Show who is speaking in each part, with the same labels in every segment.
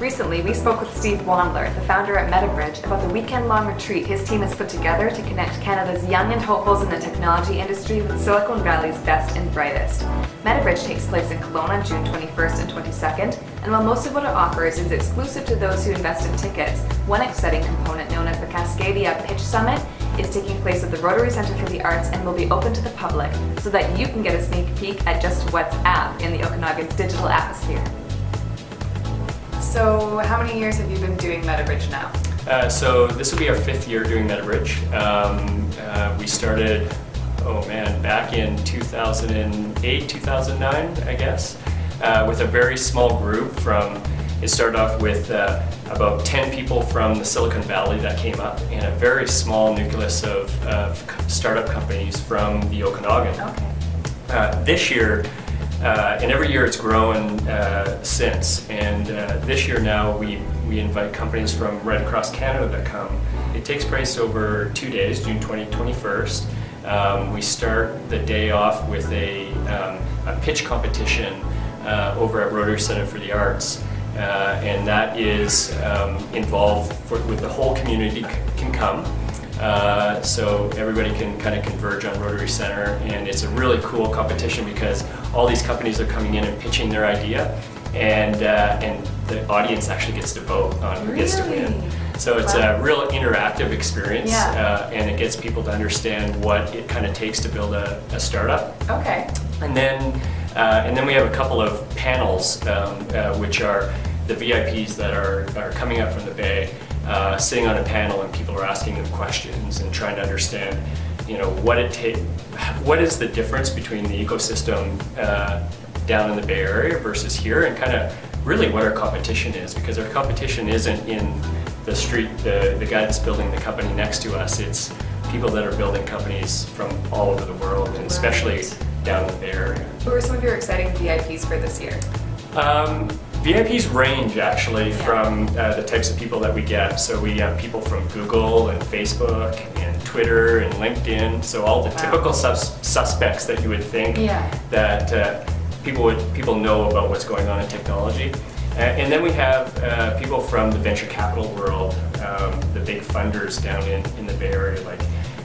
Speaker 1: Recently, we spoke with Steve Wandler, the founder at Metabridge, about the weekend-long retreat his team has put together to connect Canada's young and hopefuls in the technology industry with Silicon Valley's best and brightest. Metabridge takes place in Kelowna on June 21st and 22nd, and while most of what it offers is exclusive to those who invest in tickets, one exciting component known as the Cascadia Pitch Summit is taking place at the Rotary Centre for the Arts and will be open to the public so that you can get a sneak peek at just what's up in the Okanagan's digital atmosphere. So how many years have you been doing Metabridge now?
Speaker 2: So this will be our 5th year doing Metabridge. We started, back in 2008, 2009, I guess, with a very small group it started off with about 10 people from the Silicon Valley that came up and a very small nucleus of startup companies from the Okanagan.
Speaker 1: Okay.
Speaker 2: This year, and every year it's grown since, and this year now we invite companies from right across Canada that come. It takes place over 2 days, June 20th, 21st. We start the day off with a pitch competition over at Rotary Centre for the Arts, and that is involved with the whole community can come. So everybody can kind of converge on Rotary Centre, and it's a really cool competition because all these companies are coming in and pitching their idea, and the audience actually gets to vote on who gets to win. So it's a real interactive experience, and it gets people to understand what it kind of takes to build a startup.
Speaker 1: Okay.
Speaker 2: And then we have a couple of panels, which are the VIPs that are coming up from the Bay. Sitting on a panel and people are asking them questions and trying to understand, what is the difference between the ecosystem down in the Bay Area versus here, and kind of really what our competition is, because our competition isn't in the street, the guy that's building the company next to us. It's people that are building companies from all over the world, and especially down in the Bay Area.
Speaker 1: Who are some of your exciting VIPs for this year?
Speaker 2: VIPs range actually from the types of people that we get. So we have people from Google and Facebook and Twitter and LinkedIn. So all the typical suspects that you would think that people know about what's going on in technology. And then we have people from the venture capital world, the big funders down in the Bay Area, like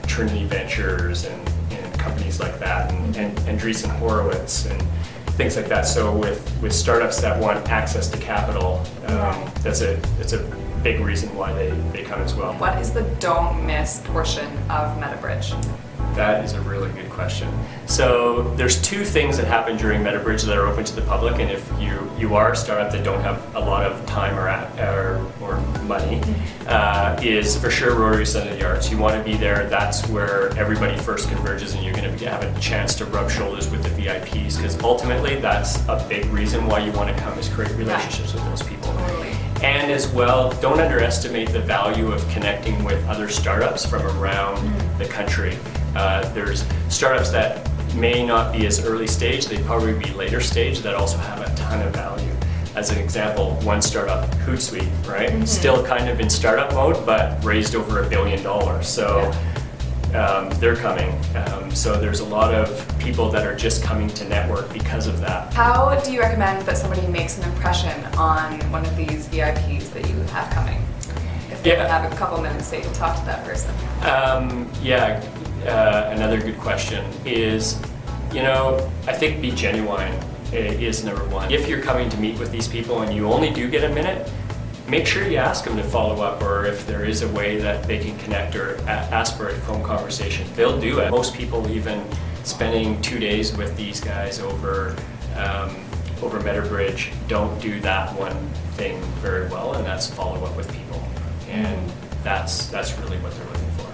Speaker 2: Trinity Ventures and companies like that, and Andreessen Horowitz and things like that. So with startups that want access to capital, that's a big reason why they come as well.
Speaker 1: What is the don't miss portion of Metabridge?
Speaker 2: That is a really good question. So there's 2 things that happen during Metabridge that are open to the public, and if you are a startup that don't have a lot of time or money, is for sure Rotary Centre of the Arts. You want to be there. That's where everybody first converges, and you're going to have a chance to rub shoulders with the VIPs, because ultimately that's a big reason why you want to come, is create relationships with those people.
Speaker 1: Totally.
Speaker 2: And as well, don't underestimate the value of connecting with other startups from around the country. There's startups that may not be as early stage, they'd probably be later stage, that also have a ton of value. As an example, one startup, Hootsuite, right? Still kind of in startup mode, but raised over $1 billion. So they're coming. So there's a lot of people that are just coming to network because of that.
Speaker 1: How do you recommend that somebody makes an impression on one of these VIPs that you have coming? If they have a couple minutes, say, to talk to that person.
Speaker 2: Another good question is, I think be genuine is number one. If you're coming to meet with these people and you only do get a minute, make sure you ask them to follow up, or if there is a way that they can connect or ask for a phone conversation, they'll do it. Most people, even spending 2 days with these guys over Metabridge, don't do that one thing very well, and that's follow up with people. And that's really what they're looking for.